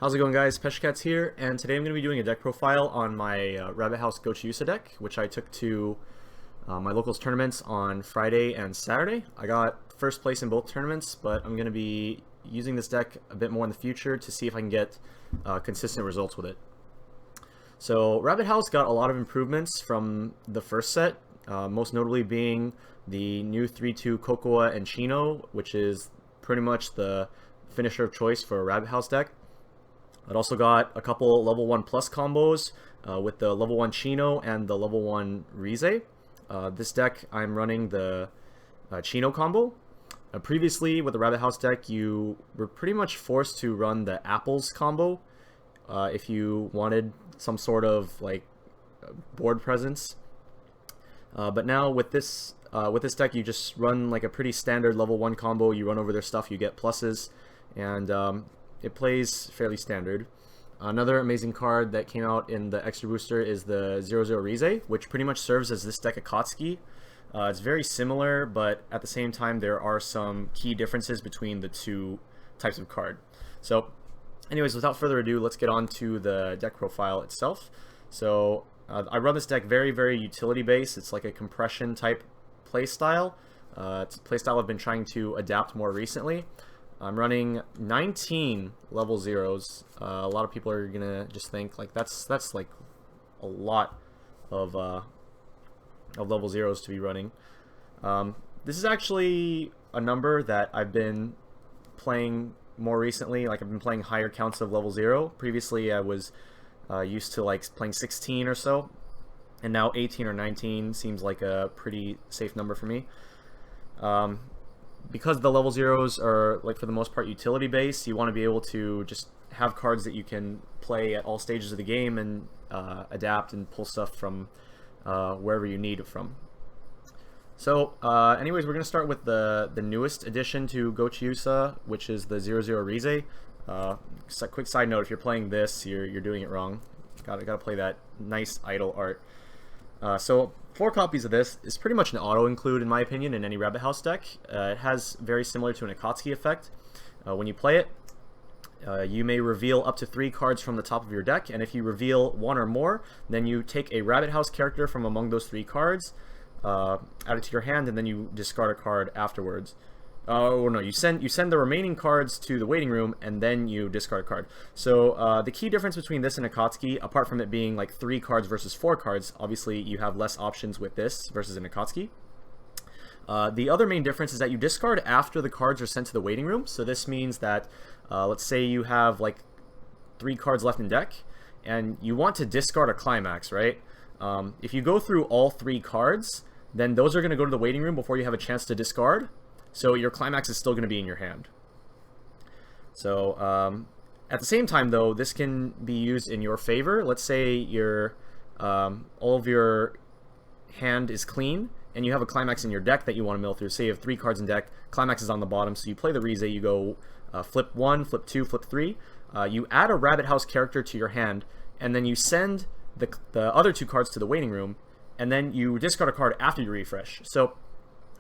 How's it going, guys? Peshcats here, and today I'm going to be doing a deck profile on my Rabbit House Gochiusa deck, which I took to my locals tournaments on Friday and Saturday. I got first place in both tournaments, but I'm going to be using this deck a bit more in the future to see if I can get consistent results with it. So Rabbit House got a lot of improvements from the first set, most notably being the new 3-2 Cocoa and Chino, which is pretty much the finisher of choice for a Rabbit House deck. It also got a couple level 1 plus combos with the level 1 Chino and the level 1 Rize. This deck I'm running the Chino combo. Previously with the Rabbit House deck you were pretty much forced to run the Apples combo if you wanted some sort of like board presence. But now with this deck you just run like a pretty standard level 1 combo. You run over their stuff, you get pluses, and it plays fairly standard. Another amazing card that came out in the extra booster is the 0-0 Rize, which pretty much serves as this deck Akatsuki. It's very similar, but at the same time there are some key differences between the two types of card. So anyways, without further ado, let's get on to the deck profile itself. So I run this deck very utility based. It's like a compression type playstyle. It's a playstyle I've been trying to adapt more recently. I'm running 19 level 0s. A lot of people are gonna just think like that's like a lot of level 0s to be running. This is actually a number that I've been playing more recently. Like I've been playing higher counts of level 0. Previously I was used to like playing 16 or so, and now 18 or 19 seems like a pretty safe number for me. Because the level 0s are, like, for the most part utility based, you want to be able to just have cards that you can play at all stages of the game and adapt and pull stuff from wherever you need it from. So anyways, we're going to start with the newest addition to Gochiusa, which is the 0-0 Rize. Just a quick side note, if you're playing this, you're doing it wrong. Gotta play that nice idle art. So 4 copies of this is pretty much an auto-include in my opinion in any Rabbit House deck. It has very similar to an Akatsuki effect. When you play it, you may reveal up to 3 cards from the top of your deck, and if you reveal 1 or more, then you take a Rabbit House character from among those 3 cards, add it to your hand, and then you discard a card afterwards. Oh no, you send the remaining cards to the waiting room and then you discard a card. So the key difference between this and Akatsuki, apart from it being like 3 cards versus 4 cards, obviously you have less options with this versus an Akatsuki. The other main difference is that you discard after the cards are sent to the waiting room. So this means that let's say you have like 3 cards left in deck and you want to discard a climax, right? If you go through all 3 cards, then those are going to go to the waiting room before you have a chance to discard. So your climax is still going to be in your hand. So at the same time though, this can be used in your favor. Let's say your all of your hand is clean and you have a climax in your deck that you want to mill through. Say you have 3 cards in deck, climax is on the bottom, so you play the Rize, you go flip 1, flip 2, flip 3. You add a Rabbit House character to your hand, and then you send the other 2 cards to the waiting room, and then you discard a card after you refresh. So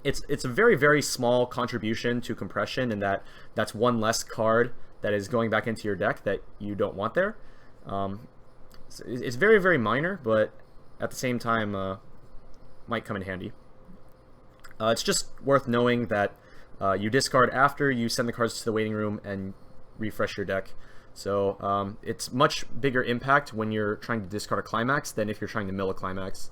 it's a very small contribution to compression, in that that's 1 less card that is going back into your deck that you don't want there. It's very minor, but at the same time might come in handy. It's just worth knowing that you discard after you send the cards to the waiting room and refresh your deck. So it's much bigger impact when you're trying to discard a climax than if you're trying to mill a climax.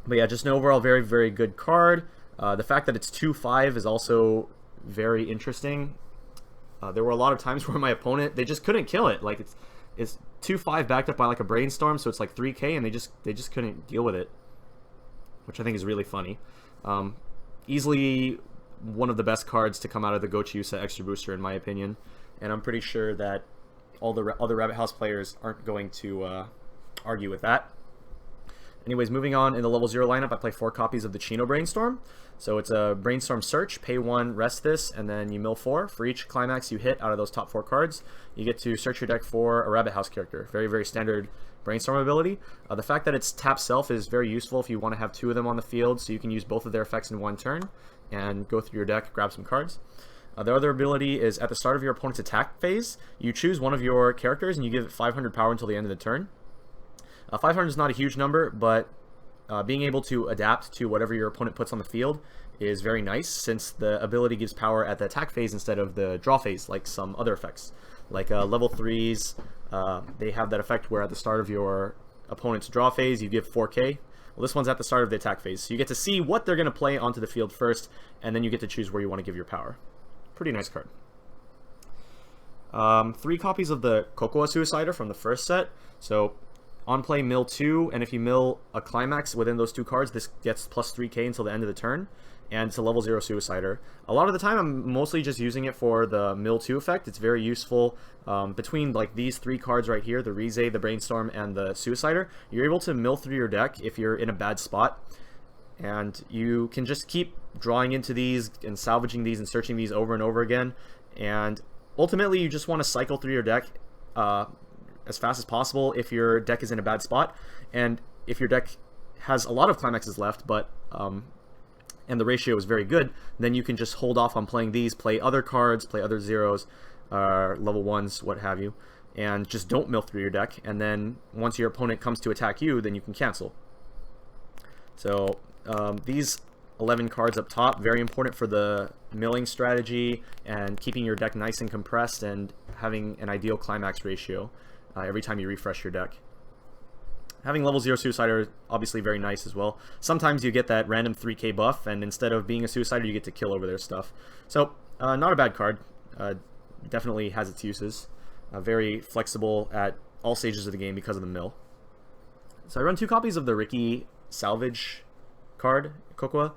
But yeah, just an overall very good card. The fact that it's 2/5 is also very interesting. There were a lot of times where my opponent, they just couldn't kill it. Like it's 2/5 backed up by like a brainstorm, so it's like 3k, and they just couldn't deal with it, which I think is really funny. Easily one of the best cards to come out of the Gochiusa extra booster in my opinion, and I'm pretty sure that all the other Rabbit House players aren't going to argue with that. Anyways, moving on, in the level 0 lineup, I play 4 copies of the Chino Brainstorm. So it's a Brainstorm Search, pay 1, rest this, and then you mill 4. For each climax you hit out of those top 4 cards, you get to search your deck for a Rabbit House character. Very standard Brainstorm ability. The fact that it's tap self is very useful if you want to have 2 of them on the field, so you can use both of their effects in 1 turn and go through your deck, grab some cards. The other ability is at the start of your opponent's attack phase, you choose one of your characters and you give it 500 power until the end of the turn. 500 is not a huge number, but being able to adapt to whatever your opponent puts on the field is very nice, since the ability gives power at the attack phase instead of the draw phase, like some other effects. Like level 3s, they have that effect where at the start of your opponent's draw phase, you give 4k. Well, this one's at the start of the attack phase, so you get to see what they're going to play onto the field first, and then you get to choose where you want to give your power. Pretty nice card. 3 copies of the Cocoa Suicider from the first set. So on play, mill 2, and if you mill a climax within those 2 cards, this gets plus 3k until the end of the turn, and it's a level 0 Suicider. A lot of the time, I'm mostly just using it for the mill 2 effect. It's very useful. Between like these 3 cards right here, the Rize, the Brainstorm, and the Suicider, you're able to mill through your deck if you're in a bad spot, and you can just keep drawing into these and salvaging these and searching these over and over again, and ultimately you just want to cycle through your deck as fast as possible if your deck is in a bad spot. And if your deck has a lot of climaxes left, but and the ratio is very good, then you can just hold off on playing these, play other cards, play other zeros, level 1s, what have you, and just don't mill through your deck, and then once your opponent comes to attack you, then you can cancel. So these 11 cards up top, very important for the milling strategy and keeping your deck nice and compressed and having an ideal climax ratio every time you refresh your deck. Having level 0 Suicider is obviously very nice as well. Sometimes you get that random 3k buff, and instead of being a Suicider, you get to kill over their stuff. So not a bad card. Definitely has its uses. Very flexible at all stages of the game because of the mill. So I run 2 copies of the Ricky Salvage card, Cocoa.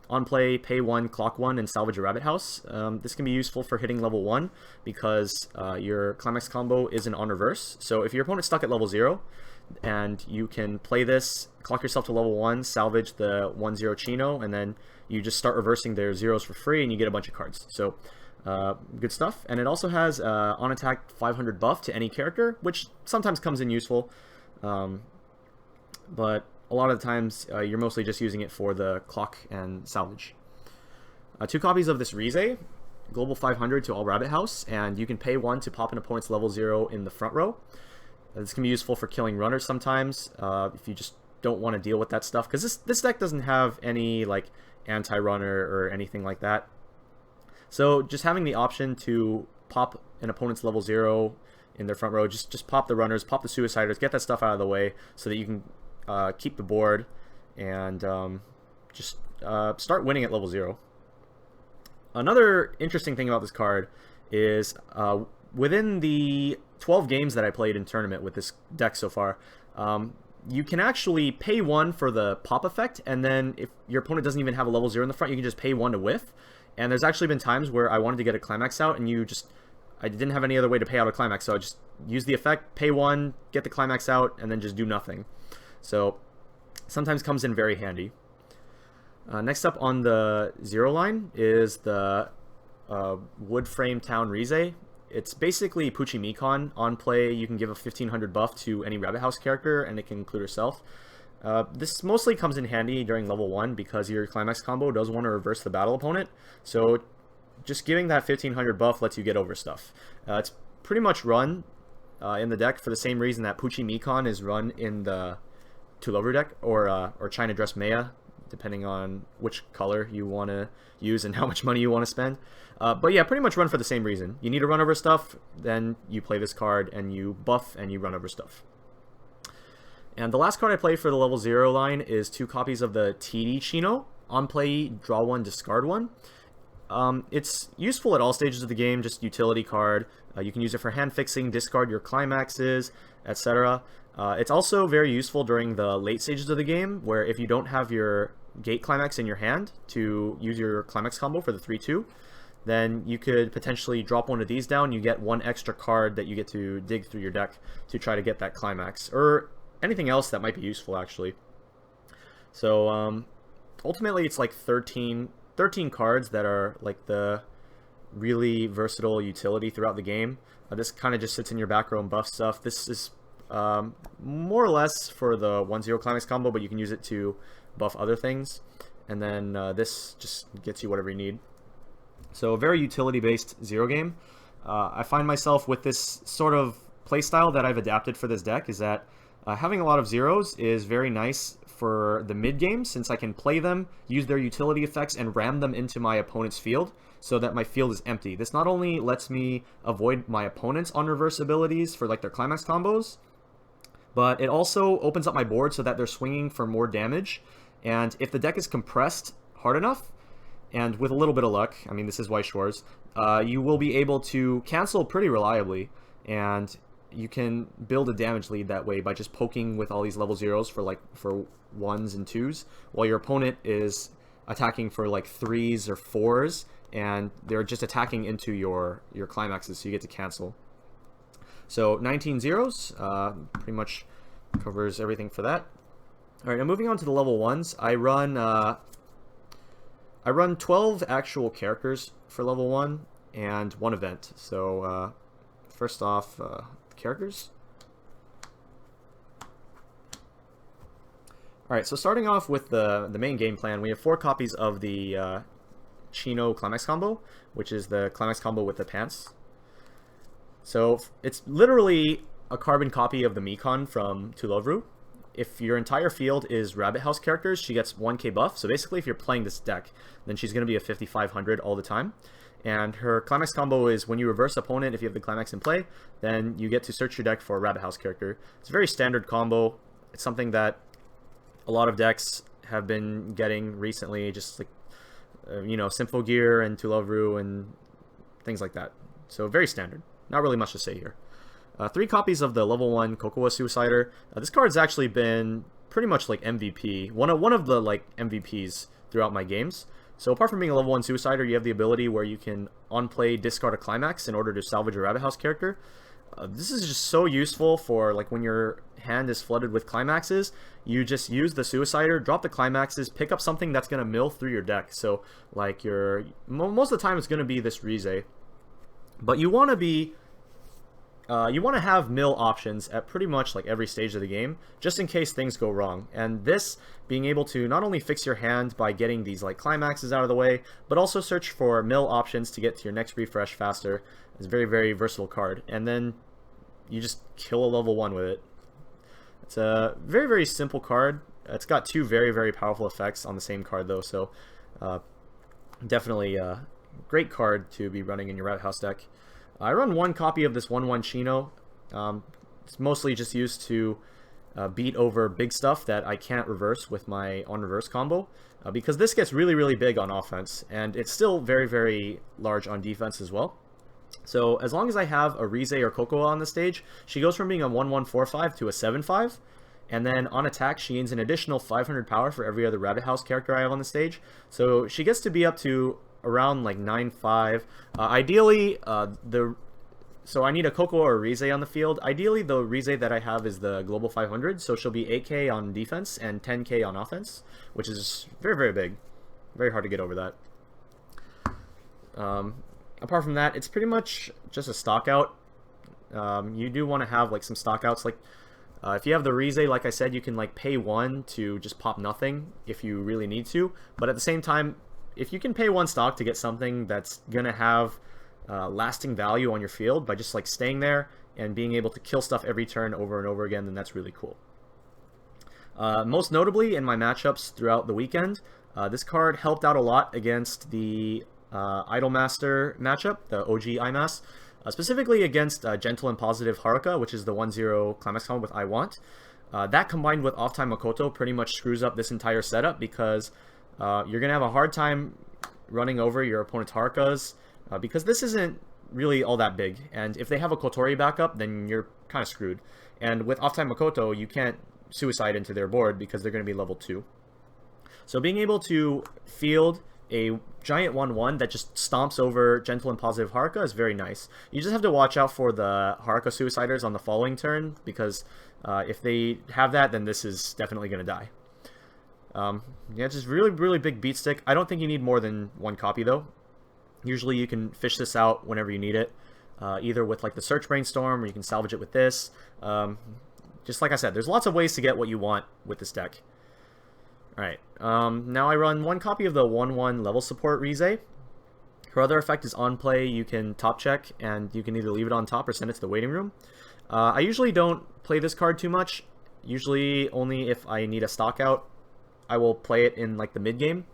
On play, pay 1, clock 1, and salvage a rabbit house. This can be useful for hitting level 1 because your climax combo isn't on reverse. So if your opponent's stuck at level 0, and you can play this, clock yourself to level 1, salvage the 1-0 Chino, and then you just start reversing their zeros for free and you get a bunch of cards. So good stuff. And it also has on attack 500 buff to any character, which sometimes comes in useful. But a lot of the times you're mostly just using it for the clock and salvage. 2 copies of this Rize, global 500 to all rabbit house, and you can pay 1 to pop an opponent's level 0 in the front row. This can be useful for killing runners sometimes if you just don't want to deal with that stuff, because this deck doesn't have any like anti-runner or anything like that. So just having the option to pop an opponent's level 0 in their front row, just pop the runners, pop the Suiciders, get that stuff out of the way so that you can keep the board and just start winning at level 0. Another interesting thing about this card is within the 12 games that I played in tournament with this deck so far, you can actually pay 1 for the pop effect, and then if your opponent doesn't even have a level 0 in the front, you can just pay 1 to whiff. And there's actually been times where I wanted to get a climax out, and I didn't have any other way to pay out a climax, so I just use the effect, pay 1, get the climax out, and then just do nothing. So sometimes comes in very handy. Next up on the 0 line is the Wood Frame Town Rize. It's basically Pucci Mikon. On play, you can give a 1500 buff to any Rabbit House character, and it can include herself. This mostly comes in handy during level 1 because your climax combo does want to reverse the battle opponent. So just giving that 1500 buff lets you get over stuff. It's pretty much run in the deck for the same reason that Pucci Mikon is run in the Two Lover deck, or China Dress Maya, depending on which color you want to use and how much money you want to spend. But yeah, pretty much run for the same reason. You need to run over stuff, then you play this card and you buff and you run over stuff. And the last card I played for the level 0 line is 2 copies of the TD Chino. On play, draw 1, discard 1. It's useful at all stages of the game, just utility card. You can use it for hand fixing, discard your climaxes, etc. It's also very useful during the late stages of the game, where if you don't have your gate climax in your hand to use your climax combo for the 3-2, then you could potentially drop one of these down. You get 1 extra card that you get to dig through your deck to try to get that climax, or anything else that might be useful actually. So ultimately it's like 13 cards that are like the really versatile utility throughout the game. This kind of just sits in your back row and buff stuff. This is more or less for the 1-0 climax combo, but you can use it to buff other things. And then this just gets you whatever you need. So a very utility-based zero game. I find myself with this sort of playstyle that I've adapted for this deck is that having a lot of zeros is very nice for the mid game, since I can play them, use their utility effects, and ram them into my opponent's field so that my field is empty. This not only lets me avoid my opponent's on reverse abilities for like their climax combos, but it also opens up my board so that they're swinging for more damage. And if the deck is compressed hard enough, and with a little bit of luck, I mean, this is Weiss Schwarz, you will be able to cancel pretty reliably, and you can build a damage lead that way by just poking with all these level zeros for 1s and 2s, while your opponent is attacking for like 3s or 4s, and they're just attacking into your climaxes, so you get to cancel. So 19 zeros, pretty much covers everything for that. All right, now moving on to the level 1s, I run 12 actual characters for level 1 and 1 event. So first off, characters. Alright, so starting off with the main game plan, we have 4 copies of the Chino climax combo, which is the climax combo with the pants. So it's literally a carbon copy of the Mikon from Tulovru. If your entire field is Rabbit House characters, she gets 1k buff. So basically, if you're playing this deck, then she's going to be a 5500 all the time. And her climax combo is when you reverse opponent, if you have the climax in play, then you get to search your deck for a Rabbit House character. It's a very standard combo. It's something that a lot of decks have been getting recently, just like, you know, Symphogear and Tulovru and things like that. So very standard. Not really much to say here. 3 copies of the level 1 Kokowa Suicider. This card's actually been pretty much like MVP. One of the like MVPs throughout my games. So apart from being a level 1 Suicider, you have the ability where you can on play discard a climax in order to salvage a Rabbit House character. This is just so useful for like when your hand is flooded with climaxes. You just use the Suicider, drop the climaxes, pick up something that's going to mill through your deck. So like most of the time it's going to be this Rize. But you want to be you want to have mill options at pretty much like every stage of the game, just in case things go wrong. And this, being able to not only fix your hand by getting these like climaxes out of the way, but also search for mill options to get to your next refresh faster, is a very, very versatile card. And then you just kill a level 1 with it. It's a very, very simple card. It's got 2 very, very powerful effects on the same card though, so definitely a great card to be running in your Rabbit House deck. I run 1 copy of this 1/1 Chino. It's mostly just used to beat over big stuff that I can't reverse with my on-reverse combo, because this gets really, really big on offense, and it's still very, very large on defense as well. So as long as I have a Rize or Kokoa on the stage, she goes from being a 1/1/4/5 to a 7/5, and then on attack she gains an additional 500 power for every other Rabbit House character I have on the stage. So she gets to be up to around like 9/5. Ideally, so I need a Kokoa or a Rize on the field. Ideally, the Rize that I have is the Global 500, so she'll be 8k on defense and 10k on offense, which is very, very big. Very hard to get over that. Apart from that, it's pretty much just a stock out. You do want to have like some stock outs. Like if you have the Rize, like I said, you can like pay 1 to just pop nothing if you really need to. But at the same time, if you can pay 1 stock to get something that's gonna have lasting value on your field by just like staying there and being able to kill stuff every turn over and over again, then that's really cool. Most notably in my matchups throughout the weekend, this card helped out a lot against the Idolmaster matchup, the OG IMAS, specifically against Gentle and Positive Haruka, which is the 1/0 climax combo with I Want. That combined with Off-Time Makoto pretty much screws up this entire setup, because you're going to have a hard time running over your opponent's Harukas, because this isn't really all that big. And if they have a Kotori backup, then you're kind of screwed. And with Off-Time Makoto, you can't suicide into their board because they're going to be level 2. So being able to field a giant 1/1 that just stomps over Gentle and Positive Haruka is very nice. You just have to watch out for the Haruka Suiciders on the following turn, because if they have that, then this is definitely going to die. Yeah, it's just really, really big beat stick. I don't think you need more than 1 copy though. Usually you can fish this out whenever you need it, either with like the Search Brainstorm, or you can salvage it with this. Just like I said, there's lots of ways to get what you want with this deck. Alright, now I run 1 copy of the 1/1 level support Rize, Her other effect is on play, you can top check, and you can either leave it on top or send it to the waiting room. I usually don't play this card too much. Usually only if I need a stock out, I will play it in like the mid game.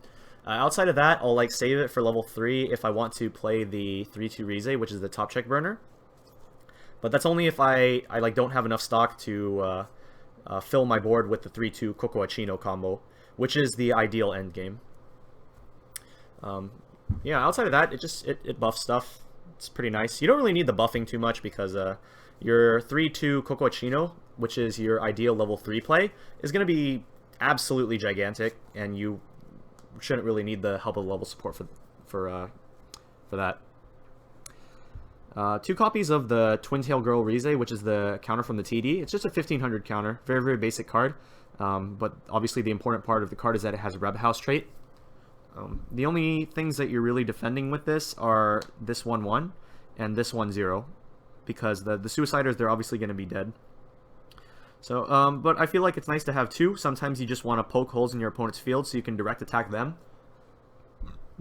Outside of that, I'll like save it for level 3 if I want to play the 3-2 Rize, which is the top check burner. But that's only if I like don't have enough stock to fill my board with the 3-2 Gochiusa combo, which is the ideal end game. Yeah, outside of that, it buffs stuff. It's pretty nice. You don't really need the buffing too much because your 3-2 Gochiusa, which is your ideal level 3 play, is going to be absolutely gigantic, and you shouldn't really need the help of level support for that. 2 copies of the Twin Tail Girl Rize, which is the counter from the TD. It's just a 1500 counter. Very, very basic card. But obviously the important part of the card is that it has a Rabbit House trait. The only things that you're really defending with this are this 1-1 and this 1-0. Because the Suiciders, they're obviously going to be dead. So, but I feel like it's nice to have 2. Sometimes you just want to poke holes in your opponent's field so you can direct attack them.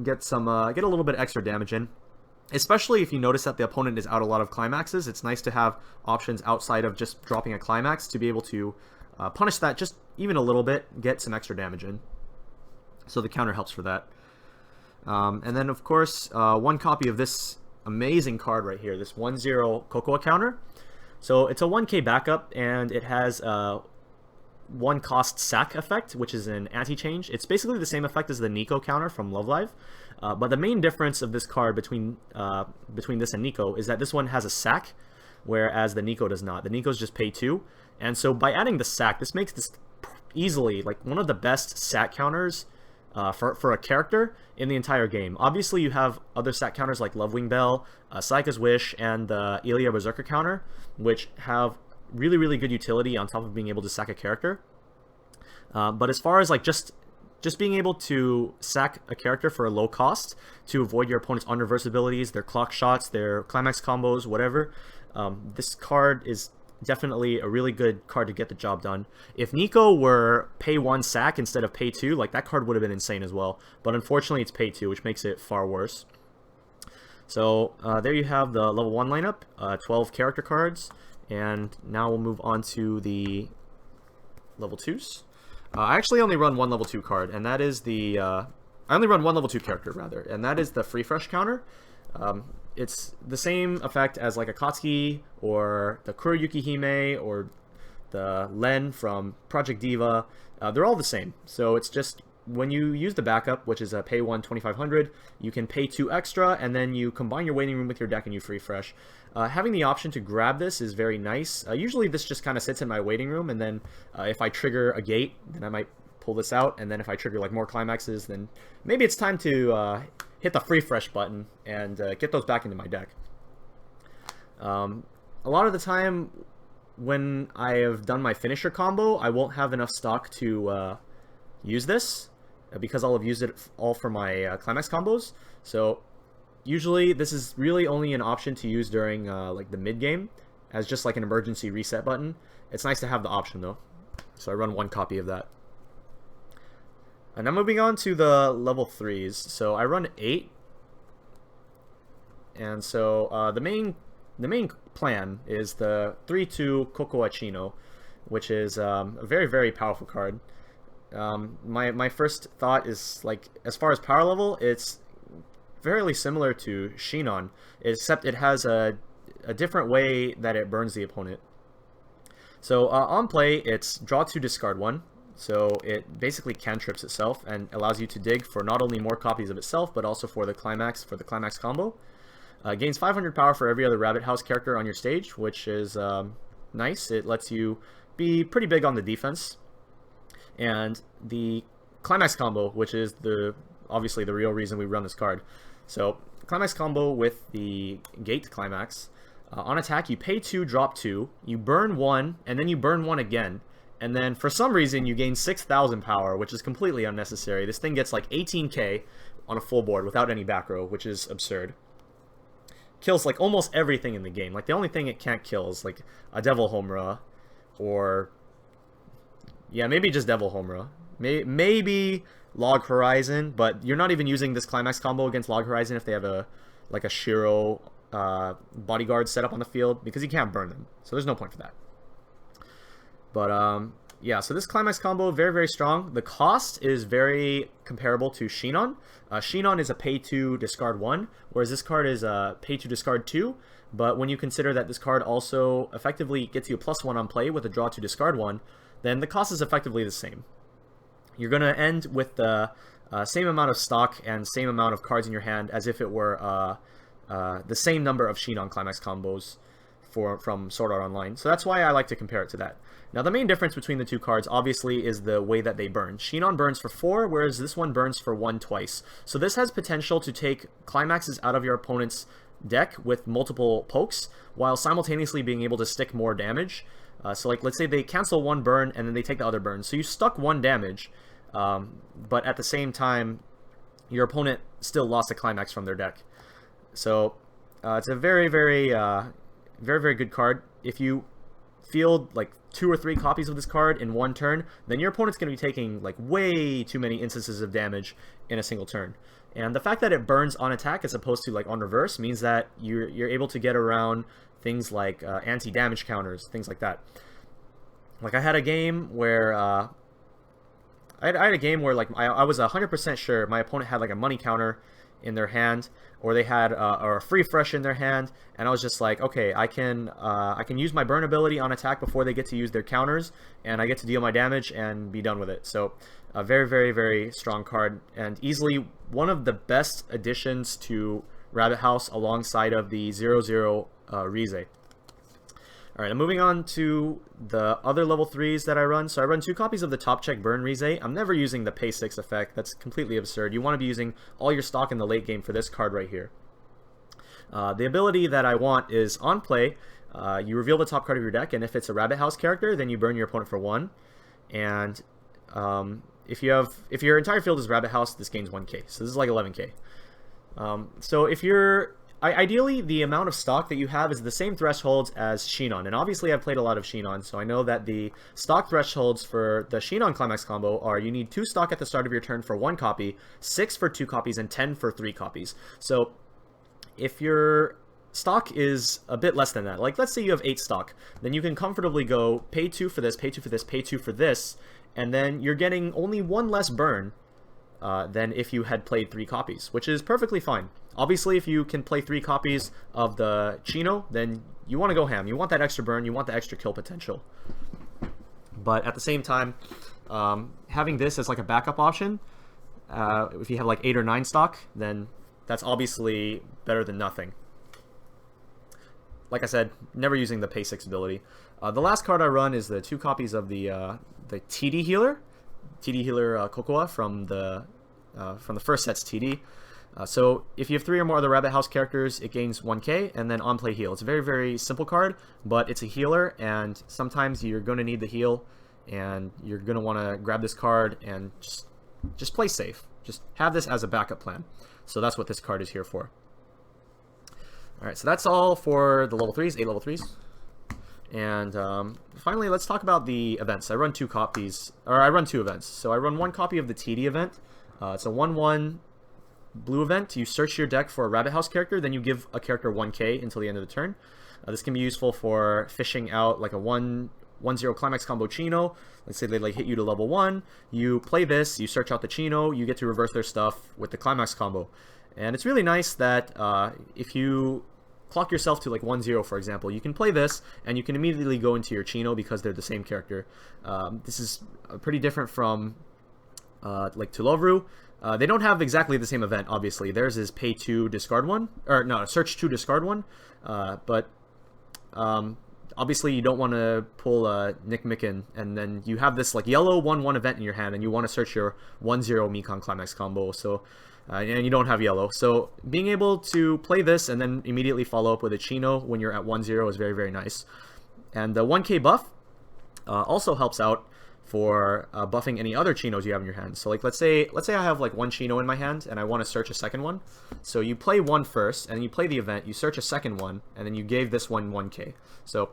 Get a little bit extra damage in. Especially if you notice that the opponent is out a lot of climaxes, it's nice to have options outside of just dropping a climax to be able to punish that just even a little bit, get some extra damage in. So the counter helps for that. And then, of course, 1 copy of this amazing card right here, this 1-0 Cocoa counter. So it's a 1k backup, and it has 1 cost sack effect, which is an anti-change. It's basically the same effect as the Nico counter from Love Live. But the main difference of this card between this and Nico is that this one has a sack, whereas the Nico does not. The Nico's just pay 2. And so by adding the sack, this makes this easily like one of the best sack counters for a character in the entire game. Obviously, you have other sack counters like Lovewing Bell, Saika's Wish, and the Ilya Berserker counter, which have really, really good utility on top of being able to sack a character. But as far as like just being able to sack a character for a low cost to avoid your opponent's unreverse abilities, their clock shots, their climax combos, whatever, this card is definitely a really good card to get the job done. If Nico were pay 1 sack instead of pay 2, like that card would have been insane as well. But unfortunately it's pay 2, which makes it far worse. So there you have the level 1 lineup, 12 character cards. And now we'll move on to the level 2s. I actually only run 1 level 2 card, and that is the... I only run 1 level 2 character, rather, and that is the Free Fresh counter. It's the same effect as like Akatsuki, or the Kuroyuki Hime, or the Len from Project Diva. They're all the same. So it's just, when you use the backup, which is a pay 1 2500, you can pay 2 extra, and then you combine your waiting room with your deck and you Free Fresh. Having the option to grab this is very nice. Usually this just kind of sits in my waiting room, and then if I trigger a gate, then I might pull this out, and then if I trigger like more climaxes, then maybe it's time to hit the Free Fresh button and get those back into my deck. A lot of the time when I have done my finisher combo, I won't have enough stock to use this because I'll have used it all for my climax combos. So usually this is really only an option to use during like the mid game as just like an emergency reset button. It's nice to have the option though. So I run 1 copy of that. And now moving on to the level 3s. So I run 8. And so the main plan is the 3-2 Gochiusa, which is a very, very powerful card. My first thought is, like, as far as power level, it's fairly similar to Shinon, except it has a different way that it burns the opponent. So on play, it's draw 2, discard 1. So it basically cantrips itself and allows you to dig for not only more copies of itself, but also for the climax combo. Gains 500 power for every other Rabbit House character on your stage, which is nice. It lets you be pretty big on the defense. And the climax combo, which is obviously the real reason we run this card. So climax combo with the gate climax. On attack, you pay 2, drop 2, you burn 1, and then you burn 1 again. And then for some reason you gain 6,000 power, which is completely unnecessary. This thing gets like 18k on a full board without any back row, which is absurd. Kills like almost everything in the game. Like the only thing it can't kill is like a Devil Homura, or yeah, maybe just Devil Homura. Maybe Log Horizon, but you're not even using this Climax combo against Log Horizon if they have a like a Sharo bodyguard set up on the field, because you can't burn them. So there's no point for that. But yeah, so this Climax combo, very, very strong. The cost is very comparable to Shinon. Shinon is a pay 2, discard 1, whereas this card is a pay 2, discard 2. But when you consider that this card also effectively gets you a +1 on play with a draw to discard 1, then the cost is effectively the same. You're going to end with the same amount of stock and same amount of cards in your hand as if it were the same number of Shinon Climax combos from Sword Art Online. So that's why I like to compare it to that. Now the main difference between the two cards obviously is the way that they burn. Shinon burns for 4, whereas this one burns for 1 twice. So this has potential to take climaxes out of your opponent's deck with multiple pokes, while simultaneously being able to stick more damage. So like, let's say they cancel 1 burn and then they take the other burn. So you stuck 1 damage, but at the same time, your opponent still lost a climax from their deck. So it's a very, very, very good card. If you field like 2 or 3 copies of this card in 1 turn, then your opponent's going to be taking like way too many instances of damage in a single turn. And the fact that it burns on attack as opposed to like on reverse means that you're able to get around things like anti-damage counters, things like that. Like I had a game where I had a game where like I was 100% sure my opponent had like a money counter in their hand, or they had or a free fresh in their hand, and I was just like, okay, I can use my burn ability on attack before they get to use their counters, and I get to deal my damage and be done with it. So a very, very, very strong card, and easily one of the best additions to Rabbit House alongside of the 0/0 Rize. Alright, I'm moving on to the other level 3s that I run. So I run 2 copies of the Top Check Burn Rize. I'm never using the Pay 6 effect. That's completely absurd. You want to be using all your stock in the late game for this card right here. The ability that I want is on play, you reveal the top card of your deck, and if it's a Rabbit House character, then you burn your opponent for 1. And if your entire field is Rabbit House, this gains 1k. So this is like 11k. So if you're ideally, the amount of stock that you have is the same thresholds as Shinon, and obviously I've played a lot of Shinon, so I know that the stock thresholds for the Shinon Climax combo are you need 2 stock at the start of your turn for 1 copy, 6 for 2 copies, and 10 for 3 copies. So if your stock is a bit less than that, like let's say you have 8 stock, then you can comfortably go pay 2 for this, pay 2 for this, pay 2 for this, and then you're getting only 1 less burn than if you had played 3 copies, which is perfectly fine. Obviously, if you can play 3 copies of the Chino, then you want to go ham. You want that extra burn, you want the extra kill potential. But at the same time, having this as like a backup option, if you have like 8 or 9 stock, then that's obviously better than nothing. Like I said, never using the Pay 6 ability. The last card I run is the 2 copies of the TD Healer. TD Healer Cocoa from the first set's TD. So if you have 3 or more of the Rabbit House characters, it gains 1k, and then on play heal. It's a very, very simple card, but it's a healer, and sometimes you're going to need the heal, and you're going to want to grab this card and just play safe. Just have this as a backup plan. So that's what this card is here for. Alright, so that's all for the level 3s, 8 level 3s. And finally, let's talk about the events. I run 2 events. So I run 1 copy of the TD event. It's a 1/1 blue event. You search your deck for a Rabbit House character, then you give a character 1k until the end of the turn. This can be useful for fishing out like a 1/0 Climax combo Chino. Let's say they like hit you to level 1. You play this, you search out the Chino, you get to reverse their stuff with the Climax combo. And it's really nice that if you clock yourself to like 1/0, for example, you can play this and you can immediately go into your Chino because they're the same character. This is pretty different from like Tulovru. They don't have exactly the same event, obviously. Theirs is pay 2, discard 1, or no, search 2, discard 1. But obviously you don't want to pull Nick Micken, and then you have this like yellow 1/1 event in your hand, and you want to search your 1/0 Mekon Climax combo. So and you don't have yellow. So being able to play this and then immediately follow up with a Chino when you're at 1/0 is very, very nice. And the 1k buff also helps out for buffing any other Chinos you have in your hand. So like let's say I have like 1 Chino in my hand and I want to search a second one. So you play 1 first, and you play the event, you search a second one, and then you gave this one 1k. So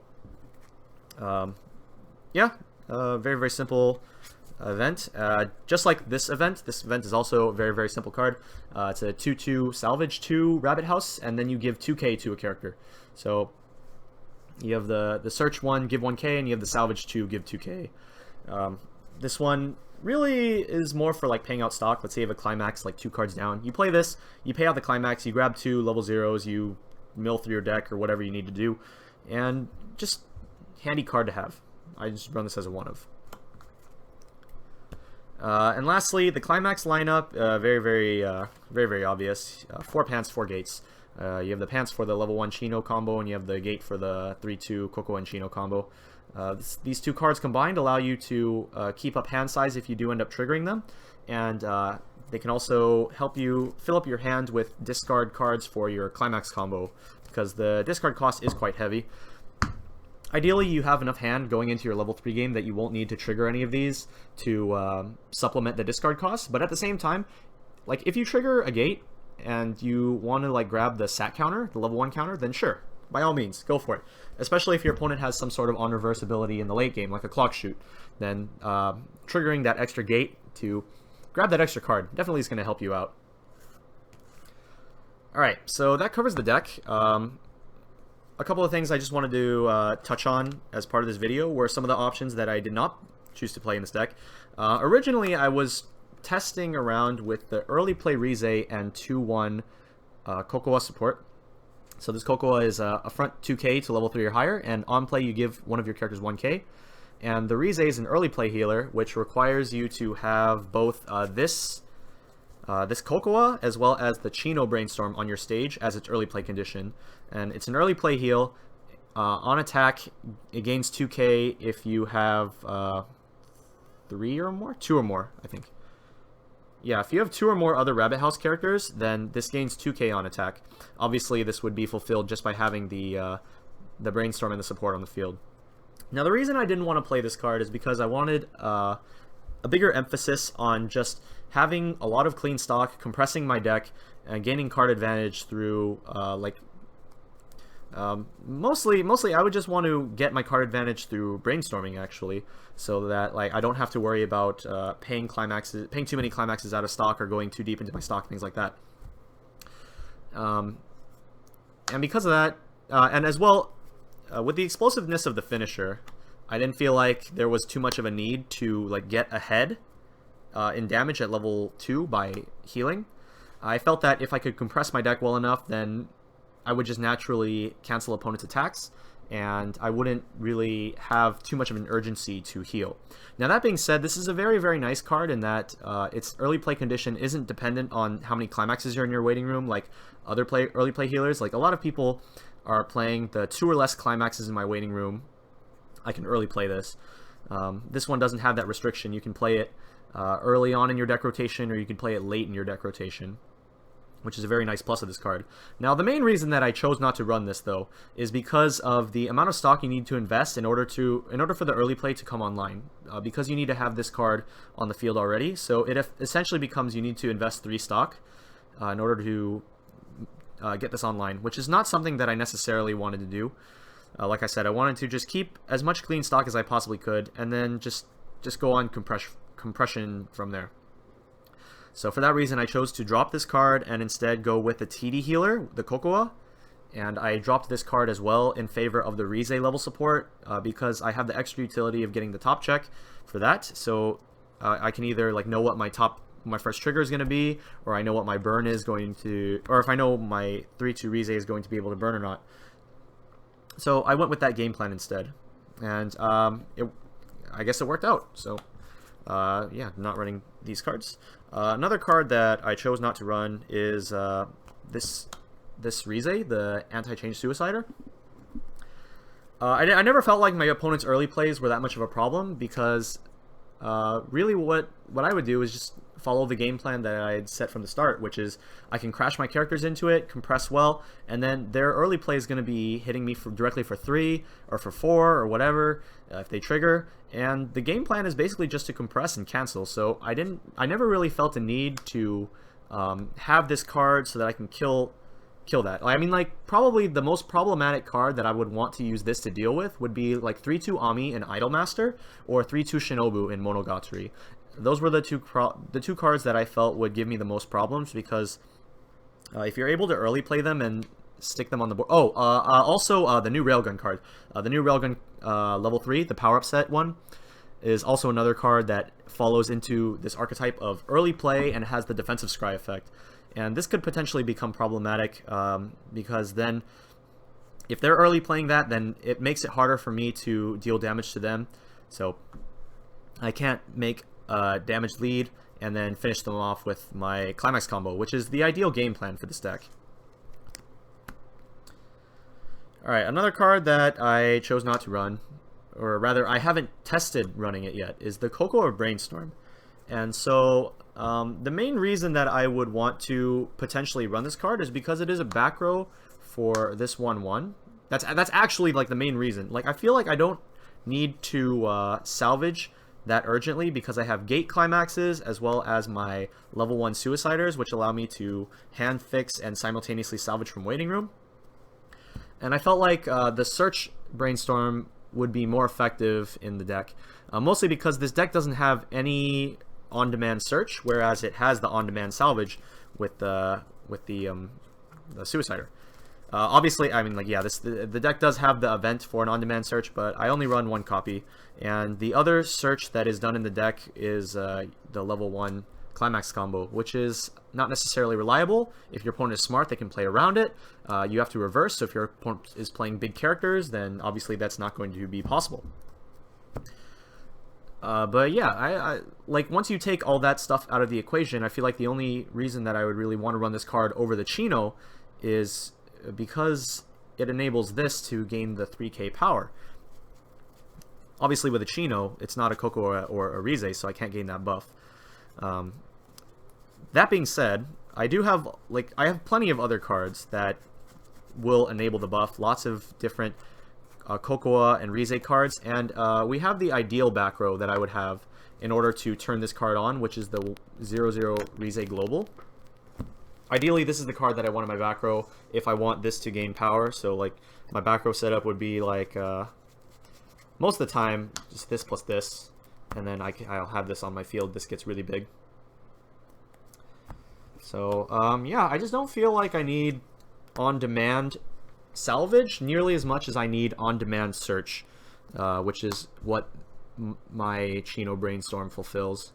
yeah, very, very simple event. Just like this event is also a very, very simple card. It's a 2/2 salvage 2 rabbit house, and then you give 2k to a character. So you have the search 1, give 1k, and you have the salvage 2, give 2k. This one really is more for like paying out stock. Let's say you have a climax like 2 cards down. You play this, you pay out the climax, you grab 2 level 0s, you mill through your deck or whatever you need to do, and just handy card to have. I just run this as a 1-of. And lastly, the climax lineup, very obvious. 4 pants, 4 gates. You have the pants for the level 1 Chino combo, and you have the gate for the 3/2 Coco and Chino combo. These 2 cards combined allow you to keep up hand size if you do end up triggering them, and they can also help you fill up your hand with discard cards for your climax combo, because the discard cost is quite heavy. Ideally, you have enough hand going into your level 3 game that you won't need to trigger any of these to supplement the discard cost, but at the same time, like if you trigger a gate and you want to like grab the sat counter, the level 1 counter, then sure, by all means, go for it. Especially if your opponent has some sort of on reverse ability in the late game, like a clock shoot, then triggering that extra gate to grab that extra card definitely is going to help you out. Alright, so that covers the deck. A couple of things I just wanted to touch on as part of this video were some of the options that I did not choose to play in this deck. Originally, I was testing around with the early play Rize and 2/1 Cocoa support. So this Cocoa is a front 2k to level 3 or higher, and on play you give one of your characters 1k. And the Rize is an early play healer, which requires you to have both this Cocoa as well as the Chino Brainstorm on your stage as its early play condition. And it's an early play heal. On attack, it gains 2k if you have 3 or more? 2 or more, I think. Yeah, if you have 2 or more other Rabbit House characters, then this gains 2k on attack. Obviously, this would be fulfilled just by having the Brainstorm and the support on the field. Now, the reason I didn't want to play this card is because I wanted a bigger emphasis on just having a lot of clean stock, compressing my deck, and gaining card advantage through mostly I would just want to get my card advantage through brainstorming, actually, so that like I don't have to worry about paying too many climaxes out of stock or going too deep into my stock, things like that. And because of that, and as well with the explosiveness of the finisher, I didn't feel like there was too much of a need to like get ahead in damage at level 2 by healing. I felt that if I could compress my deck well enough, then I would just naturally cancel opponents' attacks, and I wouldn't really have too much of an urgency to heal. Now, that being said, this is a very, very nice card in that its early play condition isn't dependent on how many climaxes you're in your waiting room like other early play healers. Like, a lot of people are playing the 2 or less climaxes in my waiting room. I can early play this. This one doesn't have that restriction. You can play it early on in your deck rotation, or you can play it late in your deck rotation, which is a very nice plus of this card. Now, the main reason that I chose not to run this, though, is because of the amount of stock you need to invest in order for the early play to come online. Because you need to have this card on the field already, so it essentially becomes you need to invest 3 stock in order to get this online, which is not something that I necessarily wanted to do. Like I said, I wanted to just keep as much clean stock as I possibly could, and then just go on compression from there. So for that reason, I chose to drop this card and instead go with the TD healer, the Cocoa, and I dropped this card as well in favor of the Rize level support because I have the extra utility of getting the top check for that. So I can either like know what my first trigger is going to be, or I know what my burn is going to, or if I know my 3/2 Rize is going to be able to burn or not. So I went with that game plan instead, and I guess it worked out. So yeah, not running these cards. Another card that I chose not to run is this Rize, the Anti-Change Suicider. I never felt like my opponent's early plays were that much of a problem because really what I would do is just follow the game plan that I had set from the start, which is I can crash my characters into it, compress well, and then their early play is going to be hitting me directly for 3 or for 4 or whatever if they trigger, and the game plan is basically just to compress and cancel. So I never really felt a need to have this card so that I can kill kill that. I mean, like, probably the most problematic card that I would want to use this to deal with would be like 3/2 Ami in Idolmaster or 3/2 Shinobu in Monogatari. Those were the two cards that I felt would give me the most problems, because if you're able to early play them and stick them on the board. Oh, also the new Railgun card. The new Railgun level 3, the power-up set one, is also another card that follows into this archetype of early play and has the defensive scry effect. And this could potentially become problematic because then if they're early playing that, then it makes it harder for me to deal damage to them. So I can't make a damage lead and then finish them off with my climax combo, which is the ideal game plan for this deck. Alright, another card that I chose not to run, or rather I haven't tested running it yet, is the Cocoa Brainstorm. And so the main reason that I would want to potentially run this card is because it is a back row for this 1/1. That's actually like the main reason. Like, I feel like I don't need to salvage that urgently because I have gate climaxes as well as my level 1 suiciders, which allow me to hand fix and simultaneously salvage from waiting room. And I felt like the search brainstorm would be more effective in the deck, mostly because this deck doesn't have any on-demand search, whereas it has the on-demand salvage with the suicider. Obviously, I mean, like, yeah, the deck does have the event for an on-demand search, but I only run one copy, and the other search that is done in the deck is the level 1 climax combo, which is not necessarily reliable. If your opponent is smart, they can play around it. You have to reverse, so if your opponent is playing big characters, then obviously that's not going to be possible. But yeah, I like, once you take all that stuff out of the equation, I feel like the only reason that I would really want to run this card over the Chino is because it enables this to gain the 3k power. Obviously with a Chino, it's not a Coco or a Rize, so I can't gain that buff. That being said, I have plenty of other cards that will enable the buff. Lots of different Cocoa and Rize cards, and we have the ideal back row that I would have in order to turn this card on, which is the 0/0 Rize Global. Ideally, this is the card that I want in my back row if I want this to gain power. So, like, my back row setup would be like most of the time just this plus this, and then I'll have this on my field. This gets really big. So yeah, I just don't feel like I need on-demand salvage nearly as much as I need on-demand search, which is what my Chino Brainstorm fulfills.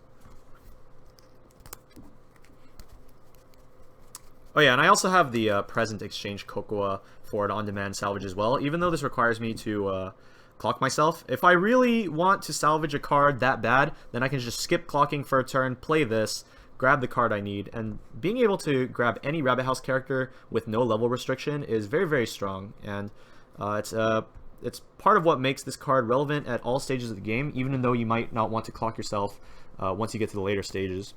Oh yeah, and I also have the Present Exchange Cocoa for an on-demand salvage as well, even though this requires me to clock myself. If I really want to salvage a card that bad, then I can just skip clocking for a turn, play this, grab the card I need, and being able to grab any Rabbit House character with no level restriction is very, very strong, and it's part of what makes this card relevant at all stages of the game, even though you might not want to clock yourself once you get to the later stages.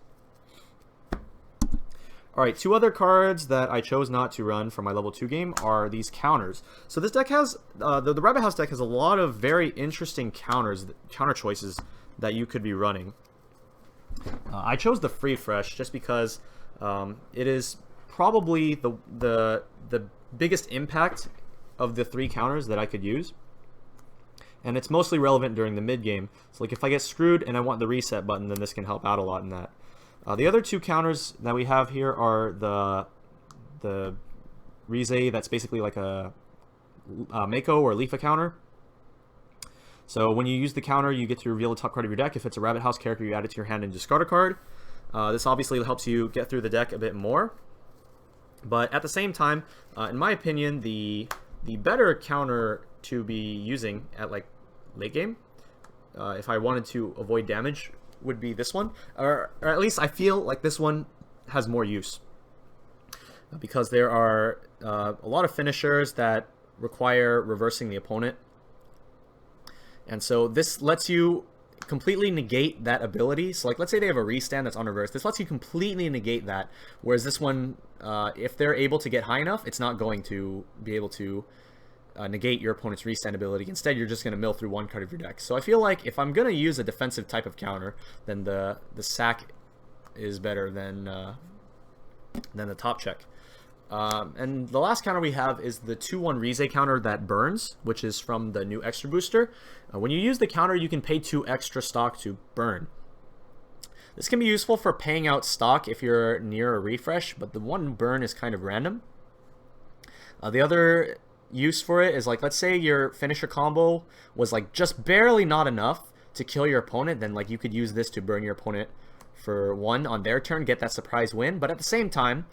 Alright, two other cards that I chose not to run for my level 2 game are these counters. So this deck has, the Rabbit House deck has a lot of very interesting counter choices that you could be running. I chose the Free Fresh just because it is probably the biggest impact of the 3 counters that I could use. And it's mostly relevant during the mid game. So like, if I get screwed and I want the reset button, then this can help out a lot in that. The other 2 counters that we have here are the Rize, that's basically like a Mako or Leafa counter. So when you use the counter, you get to reveal the top card of your deck. If it's a Rabbit House character, you add it to your hand and discard a card. This obviously helps you get through the deck a bit more. But at the same time, in my opinion, the better counter to be using at like late game, if I wanted to avoid damage, would be this one, or at least I feel like this one has more use, because there are a lot of finishers that require reversing the opponent, and so this lets you completely negate that ability. So like, let's say they have a restand that's on reverse, this lets you completely negate that, whereas this one, if they're able to get high enough, it's not going to be able to negate your opponent's restand ability. Instead, you're just going to mill through one card of your deck. So I feel like if I'm going to use a defensive type of counter, then the sack is better than the top check. And the last counter we have is the 2-1 Rize counter that burns, which is from the new extra booster. When you use the counter, you can pay 2 extra stock to burn. This can be useful for paying out stock if you're near a refresh, but the one burn is kind of random. The other use for it is, like, let's say your finisher combo was like just barely not enough to kill your opponent, then like you could use this to burn your opponent for 1 on their turn, get that surprise win. But at the same time,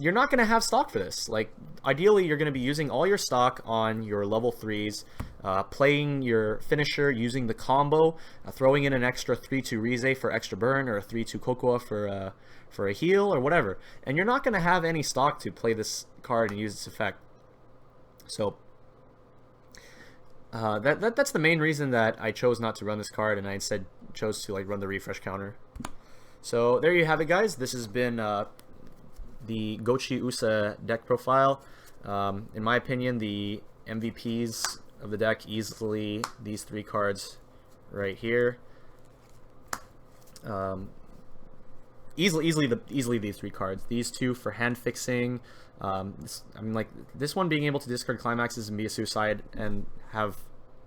you're not going to have stock for this. Like, ideally, you're going to be using all your stock on your level 3s, playing your finisher, using the combo, throwing in an extra 3-2 Rize for extra burn, or a 3-2 Cocoa for a heal, or whatever. And you're not going to have any stock to play this card and use its effect. So, that's the main reason that I chose not to run this card, and I instead chose to like run the refresh counter. So there you have it, guys. This has been the Gochiusa deck profile. In my opinion, the MVPs of the deck, easily these 3 cards right here. Easily these 3 cards. These 2 for hand fixing. This one being able to discard climaxes and be a suicide and have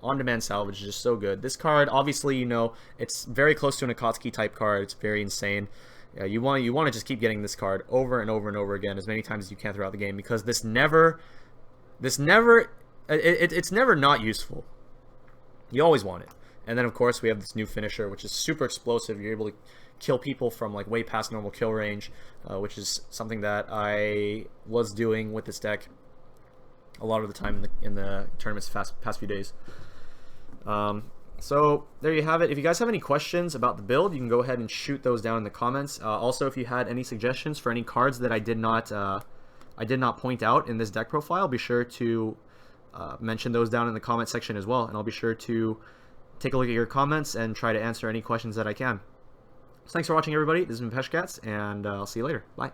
on-demand salvage is just so good. This card, obviously, you know, it's very close to an Akatsuki type card. It's very insane. You want to just keep getting this card over and over and over again as many times as you can throughout the game, because it's never not useful. You always want it. And then of course we have this new finisher, which is super explosive. You're able to kill people from like way past normal kill range, which is something that I was doing with this deck a lot of the time in the tournaments past few days. So there you have it. If you guys have any questions about the build, you can go ahead and shoot those down in the comments. Also, if you had any suggestions for any cards that I did not point out in this deck profile, be sure to mention those down in the comment section as well, and I'll be sure to take a look at your comments and try to answer any questions that I can. So thanks for watching, everybody. This has been Peshcats, and I'll see you later. Bye.